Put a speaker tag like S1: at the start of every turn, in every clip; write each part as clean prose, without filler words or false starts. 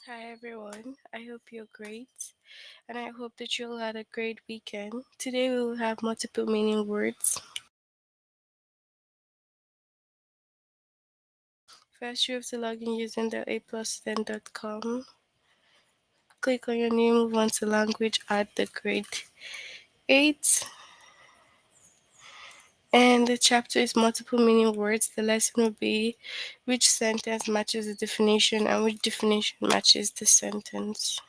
S1: Hi everyone, I hope you're great and I hope that you all had a great weekend. Today we will have multiple meaning words. First, you have to log in using the aplusstudent.com. Click on your name, move on to language, add the grade 8. And the chapter is multiple meaning words. The lesson will be which sentence matches the definition and which definition matches the sentence.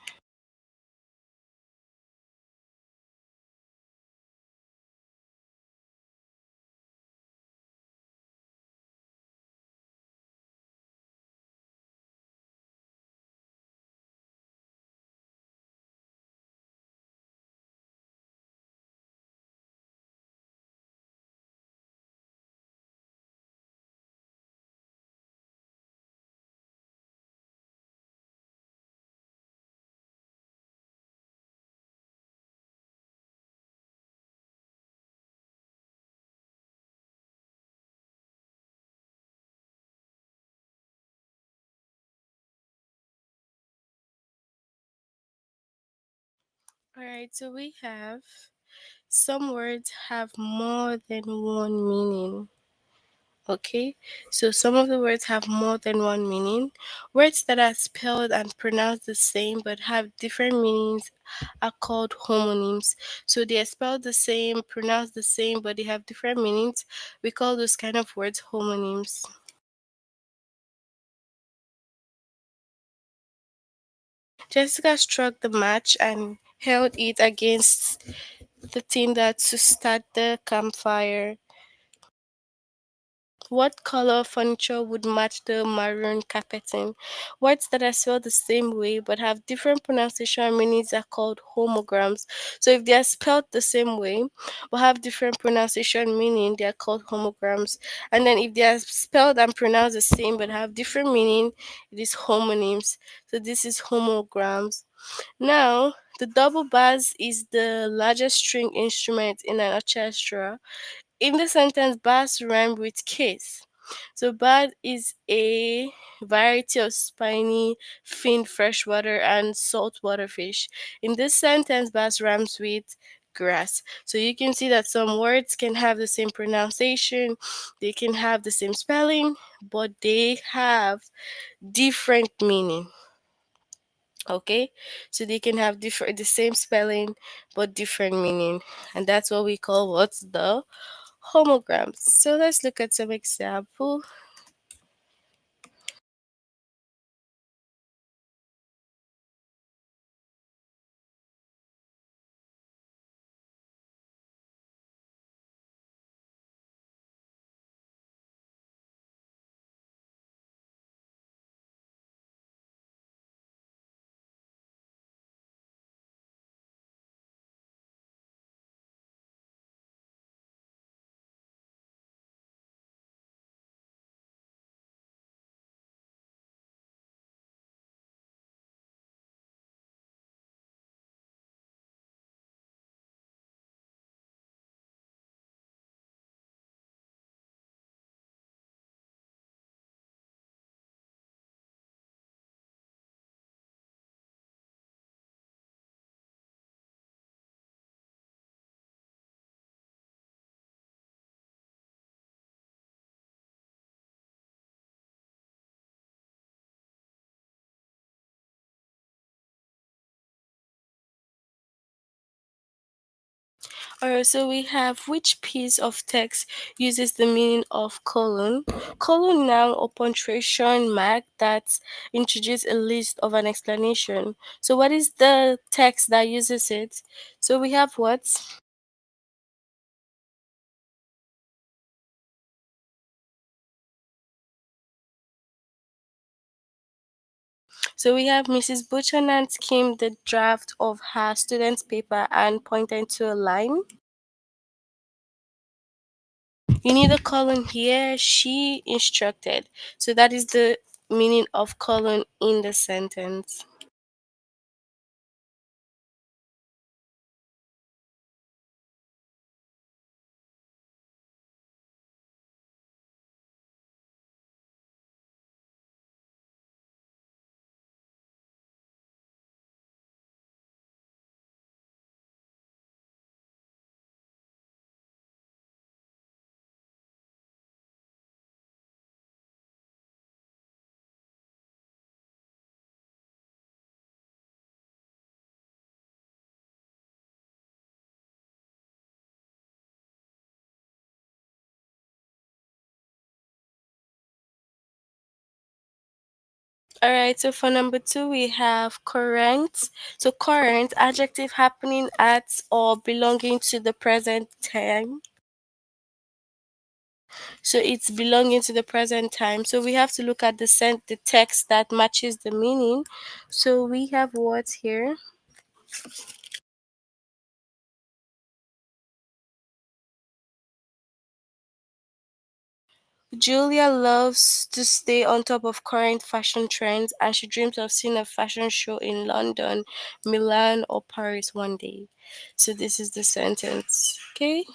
S1: Alright, so we have some words have more than one meaning. Okay, so some of the words have more than one meaning. Words that are spelled and pronounced the same but have different meanings are called homonyms. So they are spelled the same, pronounced the same, but they have different meanings. We call those kind of words homonyms. Jessica struck the match and held it against the tinder to start the campfire. What color furniture would match the maroon carpeting? Words that are spelled the same way but have different pronunciation and meanings are called homograms. So if they are spelled the same way but have different pronunciation meaning, they are called homograms. And then if they are spelled and pronounced the same but have different meaning, it is homonyms. So this is homograms. Now, the double bass is the largest string instrument in an orchestra. In the sentence, bass rhyme with case. So bad is a variety of spiny, finned freshwater and saltwater fish. In this sentence, bass rhymes with grass. So you can see that some words can have the same pronunciation, they can have the same spelling, but they have different meaning. Okay, so they can have different the same spelling but different meaning, and that's what we call what's the homograms. So let's look at some example. Alright, so we have which piece of text uses the meaning of colon. Colon noun or punctuation mark that introduce a list of an explanation. So what is the text that uses it? So we have what? So we have Mrs. Buchanan skimmed the draft of her student's paper and pointed to a line. You need a colon here. She instructed. So that is the meaning of colon in the sentence. All right, so for number two, we have current. So, current, adjective happening at or belonging to the present time. So, it's belonging to the present time. So, we have to look at the text that matches the meaning. So, we have words here. Julia loves to stay on top of current fashion trends and she dreams of seeing a fashion show in London, Milan, or Paris one day. So, this is the sentence. Okay.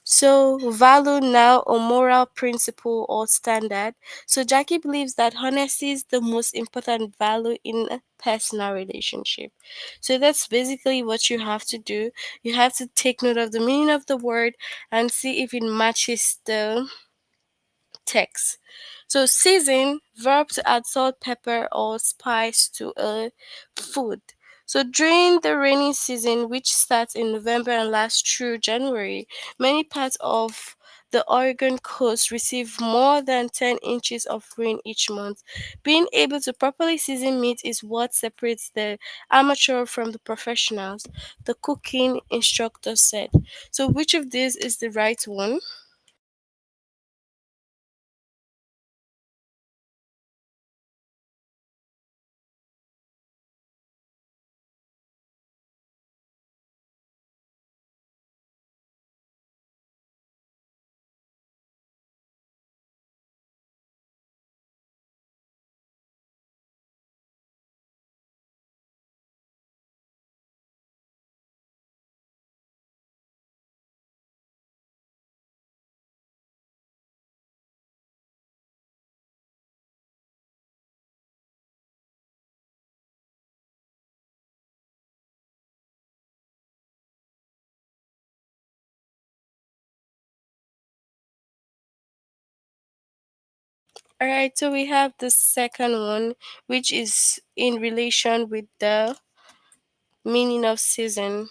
S1: So, value now a moral principle or standard. So, Jackie believes that honesty is the most important value in a personal relationship. So, that's basically what you have to do. You have to take note of the meaning of the word and see if it matches the text. So season, verb to add salt, pepper, or spice to a food. So during the rainy season, which starts in November and lasts through January, many parts of the Oregon coast receive more than 10 inches of rain each month. Being able to properly season meat is what separates the amateur from the professionals, the cooking instructor said. So, which of these is the right one? All right, so we have the second one, which is in relation with the meaning of season.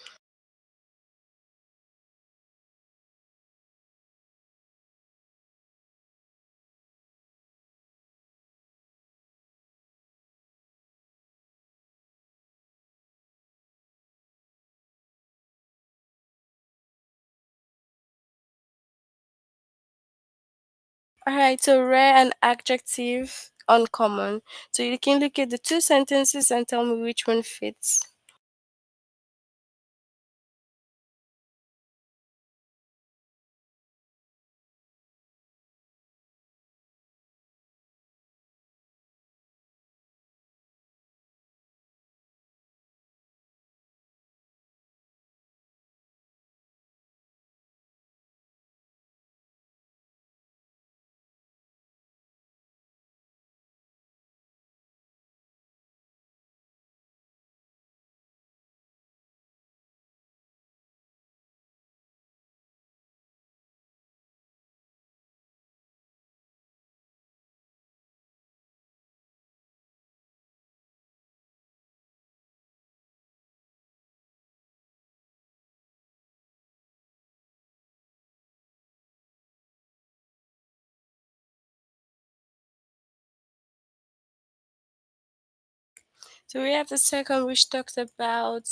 S1: All right, so rare and adjective uncommon. So you can look at the two sentences and tell me which one fits. So we have the second, which talks about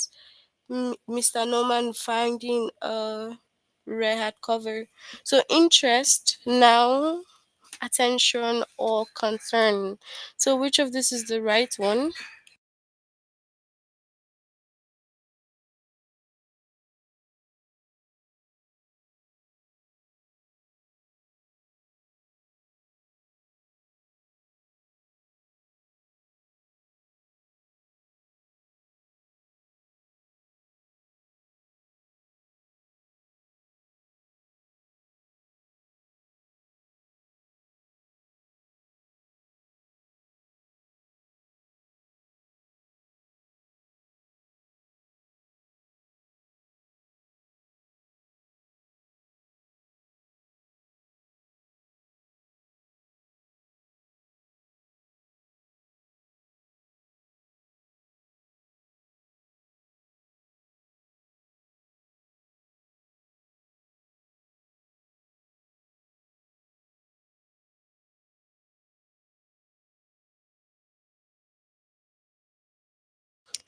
S1: Mr. Norman finding a rare hardcover. So interest, now, attention, or concern. So which of this is the right one?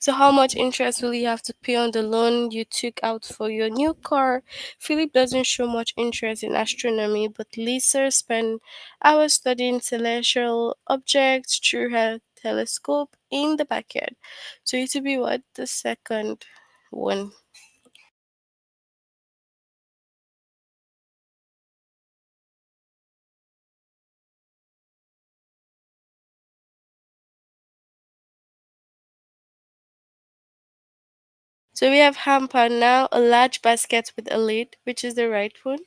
S1: So, how much interest will you have to pay on the loan you took out for your new car? Philip doesn't show much interest in astronomy, but Lisa spent hours studying celestial objects through her telescope in the backyard. So, it will be what? The second one. So, we have hamper now, a large basket with a lid, which is the right one.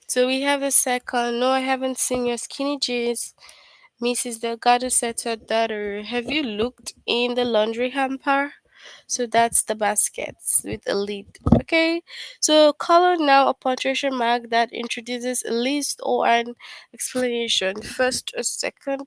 S1: So, we have the second. No, I haven't seen your skinny jeans. Mrs. Delgado said to her daughter, have you looked in the laundry hamper? So that's the baskets with a lid. Okay. So color now a punctuation mark that introduces a list or an explanation. First or second.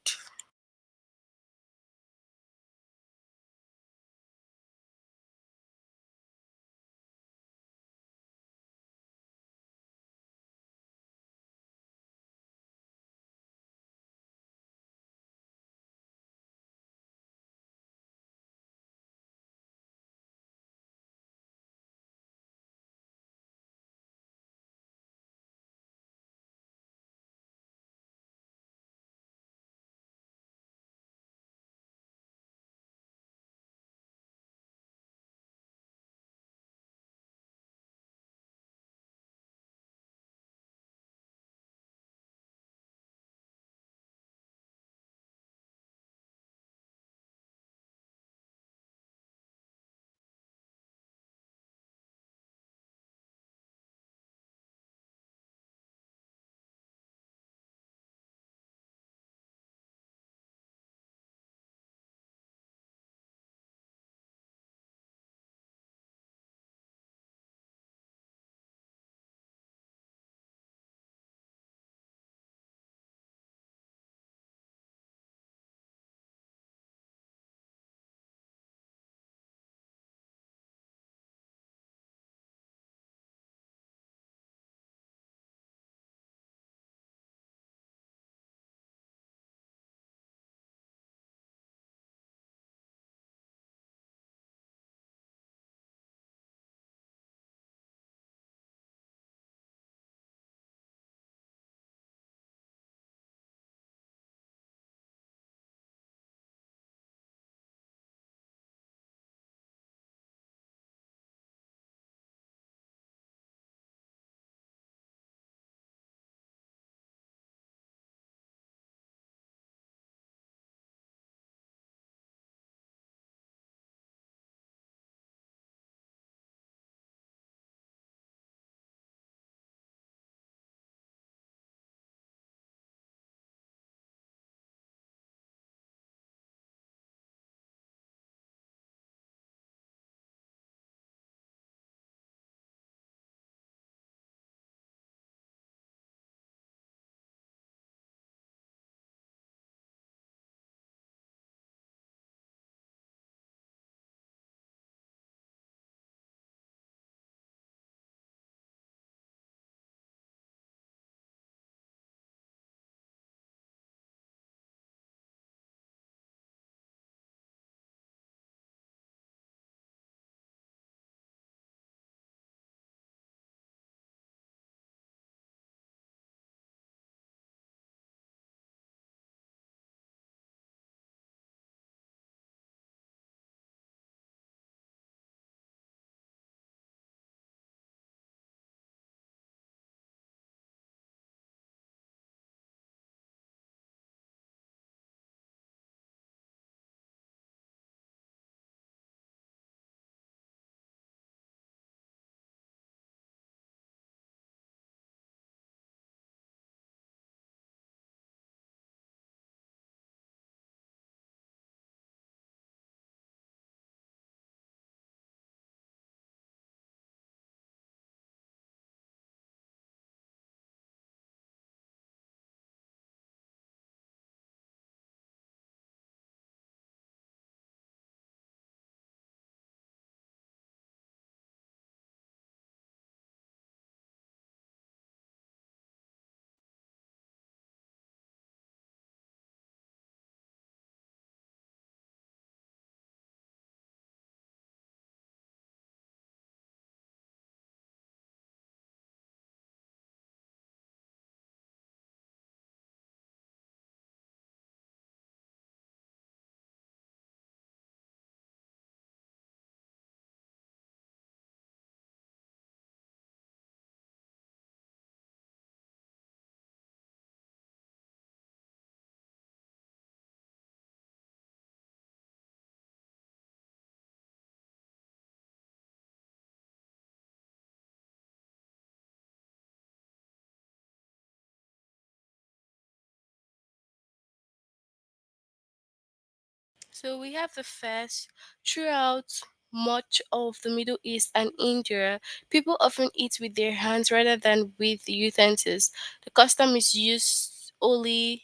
S1: So we have the first. Throughout much of the Middle East and India, people often eat with their hands rather than with utensils. The custom is to use only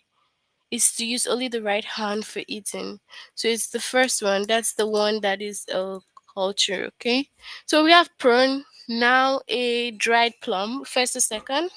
S1: the right hand for eating. So it's the first one. That's the one that is a culture. Okay. So we have prawn, now a dried plum. First or second.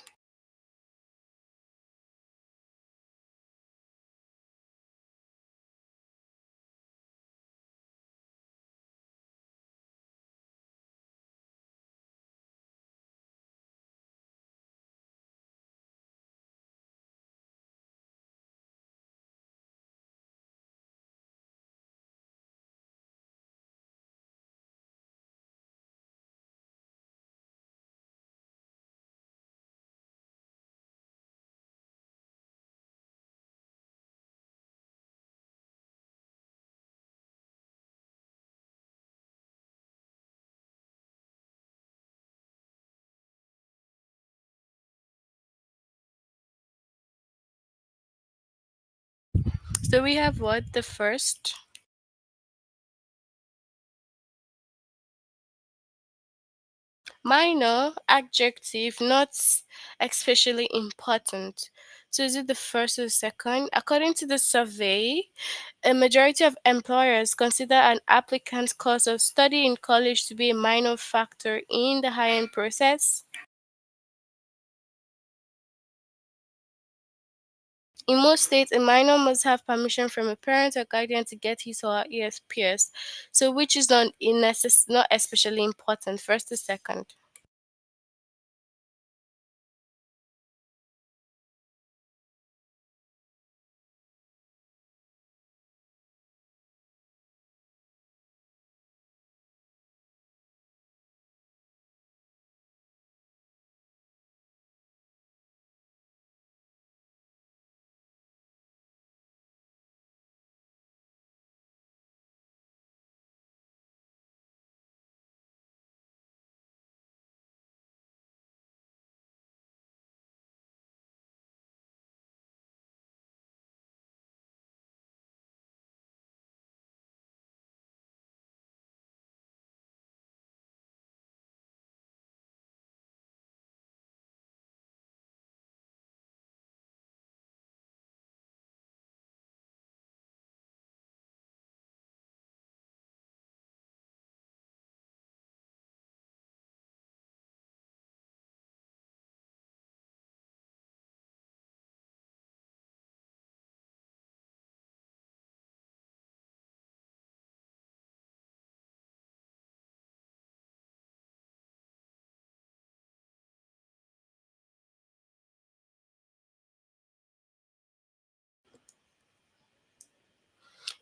S1: So we have what the first. Minor, adjective, not especially important. So is it the first or the second? According to the survey, a majority of employers consider an applicant's course of study in college to be a minor factor in the hiring process. In most states, a minor must have permission from a parent or guardian to get his or her ears pierced. So which is not especially important, first or second.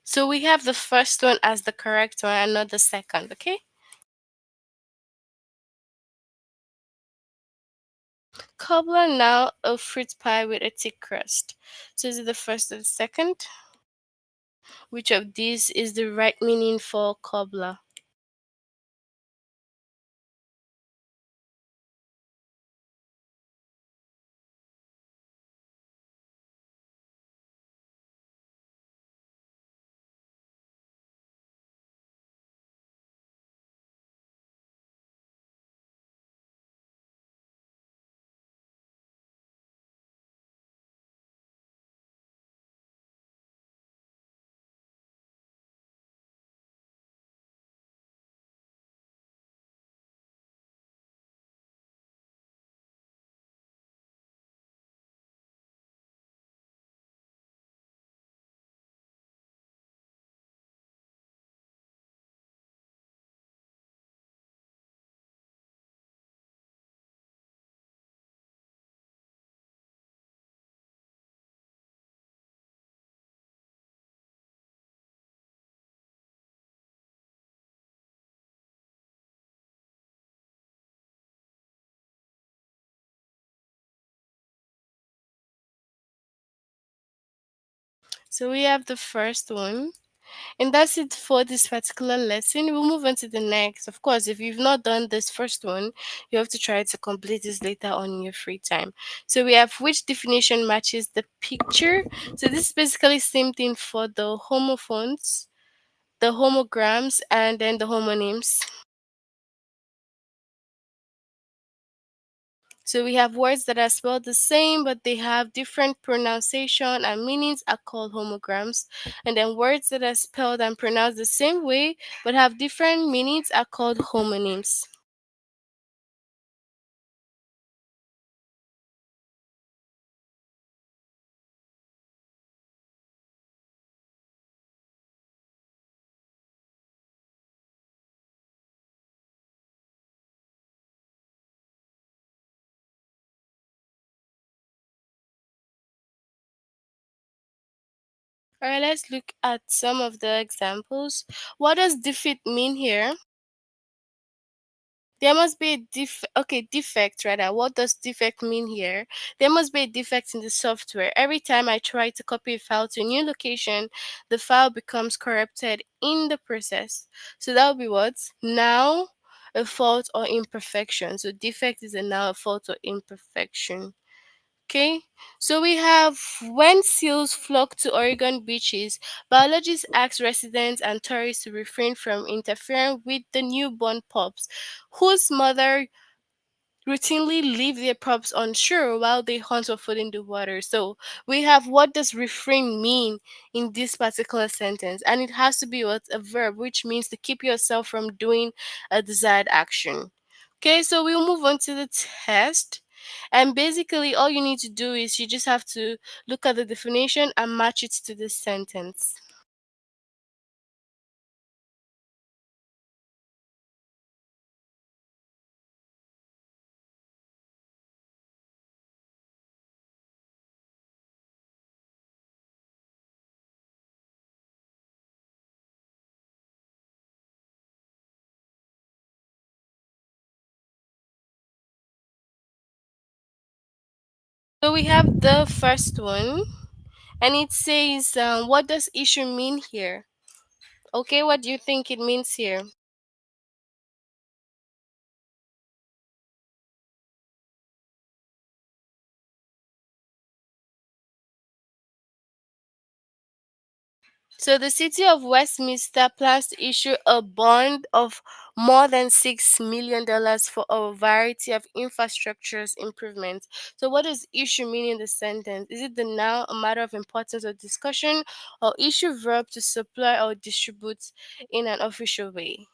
S1: So we have the first one as the correct one and not the second, okay? Cobbler, now a fruit pie with a thick crust. So is it the first or the second? Which of these is the right meaning for cobbler? So we have the first one. And that's it for this particular lesson. We'll move on to the next. Of course, if you've not done this first one, you have to try to complete this later on in your free time. So we have which definition matches the picture. So this is basically same thing for the homophones. the homograms and then the homonyms. So we have words that are spelled the same but they have different pronunciation and meanings are called homograms. And then words that are spelled and pronounced the same way but have different meanings are called homonyms. Alright, let's look at some of the examples. What does defeat mean here? There must be a defect rather. What does defect mean here? There must be a defect in the software. Every time I try to copy a file to a new location, the file becomes corrupted in the process. So that would be what? Now a fault or imperfection. So defect is a now a fault or imperfection. Okay, so we have when seals flock to Oregon beaches, biologists ask residents and tourists to refrain from interfering with the newborn pups, whose mother routinely leave their pups on shore while they hunt for food in the water. So we have what does refrain mean in this particular sentence, and it has to be what a verb, which means to keep yourself from doing a desired action. Okay, so we'll move on to the test. And basically, all you need to do is you just have to look at the definition and match it to the sentence. So we have the first one, and it says, what does issue mean here? Okay, what do you think it means here? So the city of Westminster plans to issue a bond of more than $6 million for a variety of infrastructures improvements. So what does issue mean in the sentence? Is it the now a matter of importance or discussion, or issue verb to supply or distribute in an official way?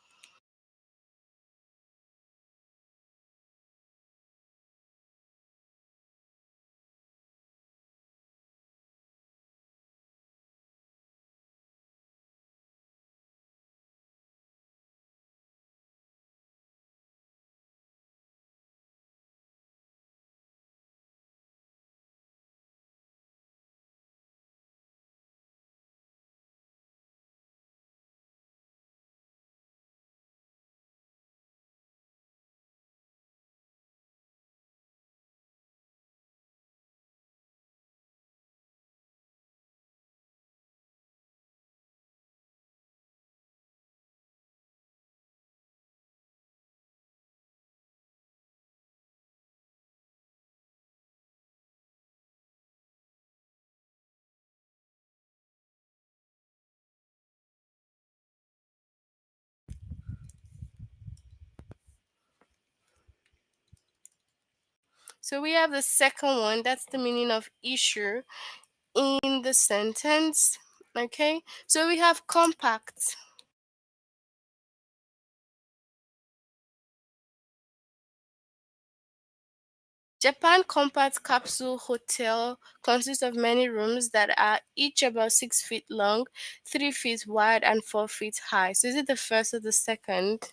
S1: So we have the second one, that's the meaning of issue in the sentence. Okay, so we have compact. Japan Compact Capsule Hotel consists of many rooms that are each about 6 feet long, 3 feet wide, and 4 feet high. So is it the first or the second?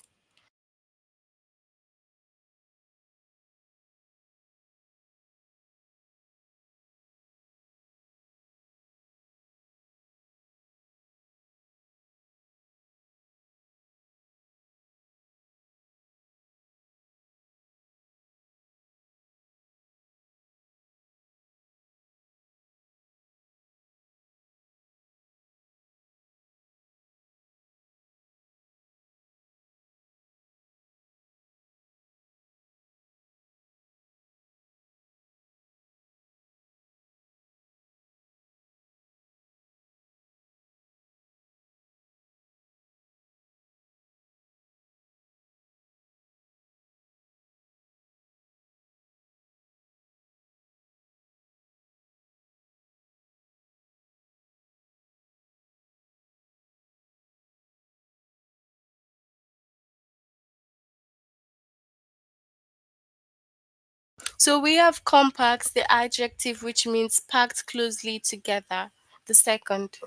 S1: So we have compact, the adjective, which means packed closely together. The second.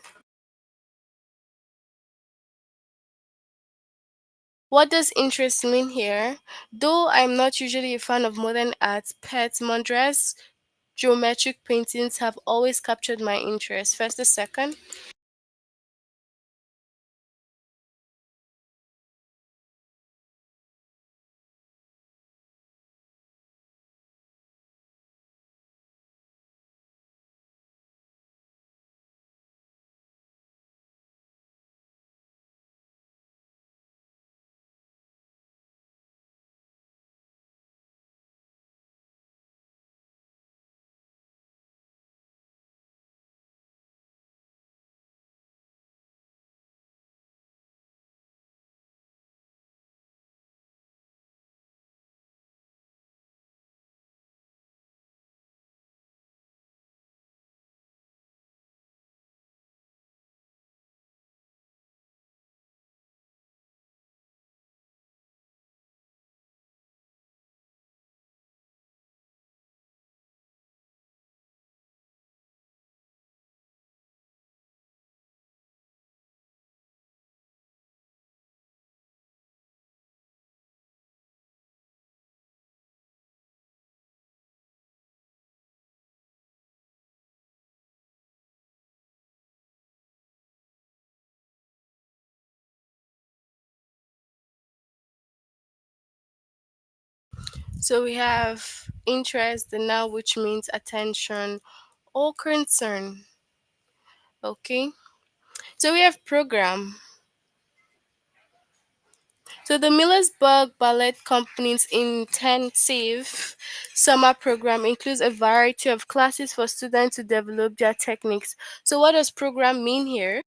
S1: What does interest mean here? Though I'm not usually a fan of modern art, Pet Mondrian's geometric paintings have always captured my interest. First, the second. So we have interest, the now, which means attention or concern. Okay. So we have program. So the Millersburg Ballet Company's intensive summer program includes a variety of classes for students to develop their techniques. So what does program mean here?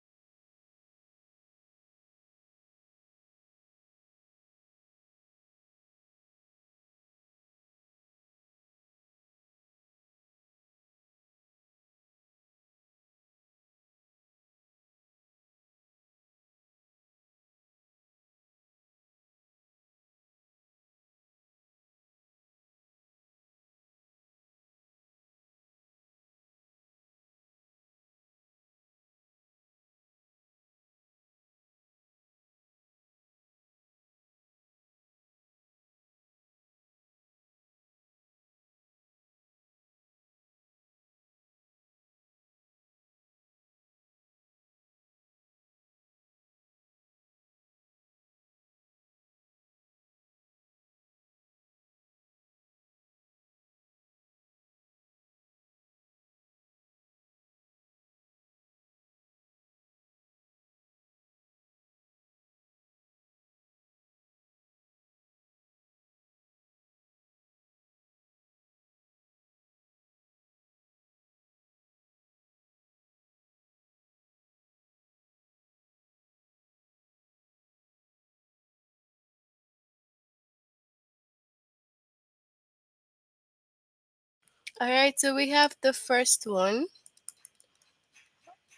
S1: All right, so we have the first one.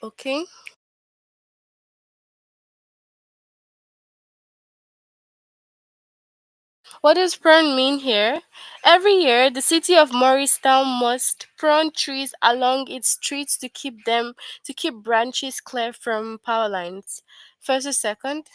S1: Okay. What does prune mean here? Every year, the city of Morristown must prune trees along its streets to keep branches clear from power lines. First or second?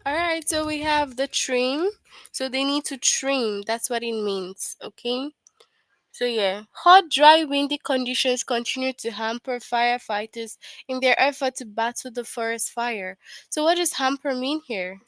S1: All right, so we have the trim. So they need to trim. That's what it means. Okay. So yeah, hot, dry, windy conditions continue to hamper firefighters in their effort to battle the forest fire. So what does hamper mean here?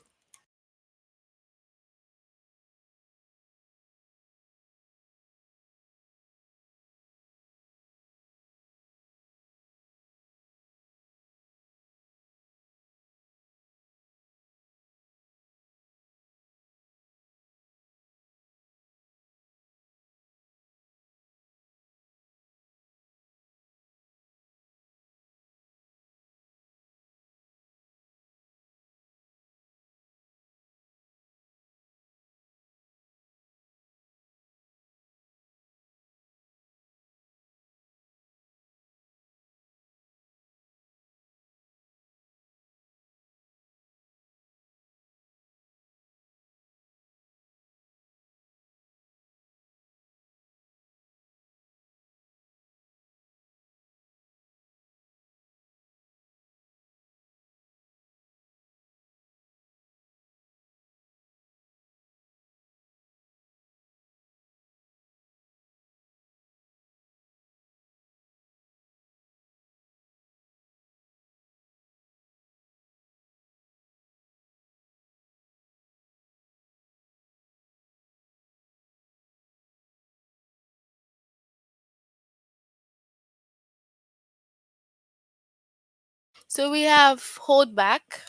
S1: So we have hold back.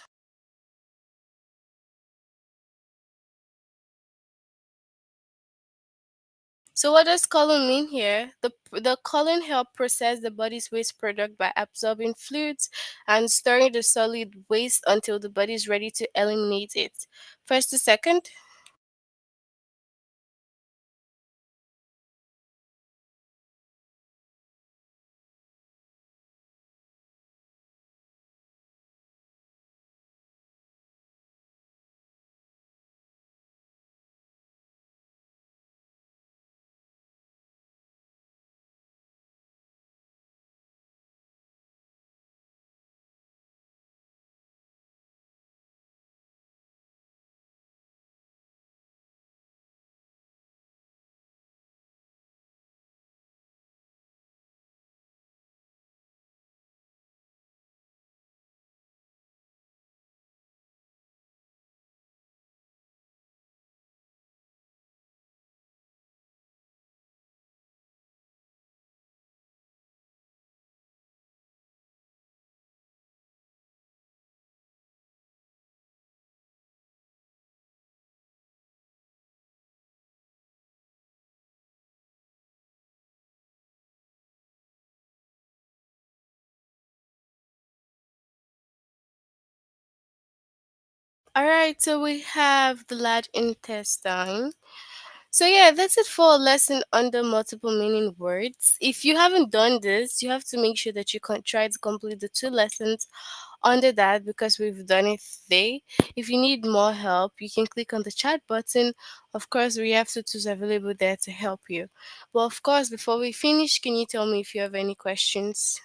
S1: So what does colon mean here? The colon help process the body's waste product by absorbing fluids and storing the solid waste until the body is ready to eliminate it. First to second. All right, so we have the large intestine. So yeah, that's it for a lesson under multiple meaning words. If you haven't done this, you have to make sure that you try to complete the two lessons under that because we've done it today. If you need more help, you can click on the chat button. Of course, we have tutors available there to help you. But of course, before we finish, can you tell me if you have any questions?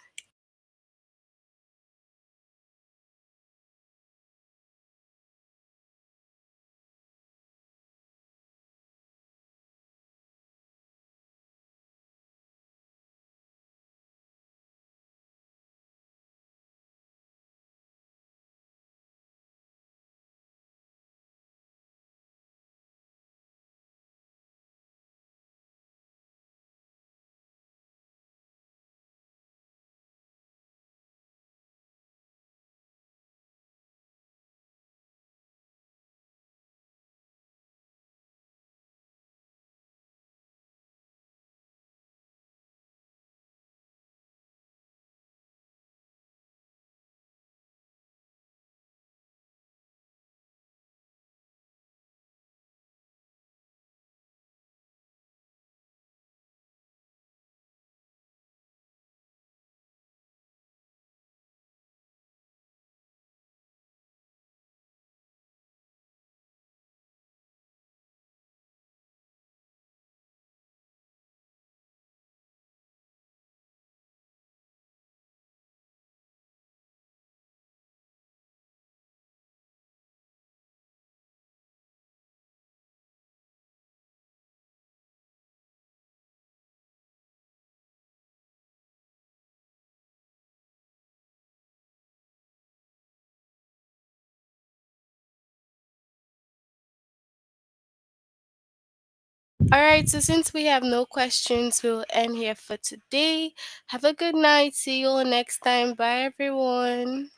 S1: All right, so since we have no questions, we'll end here for today. Have a good night. See you all next time. Bye, everyone.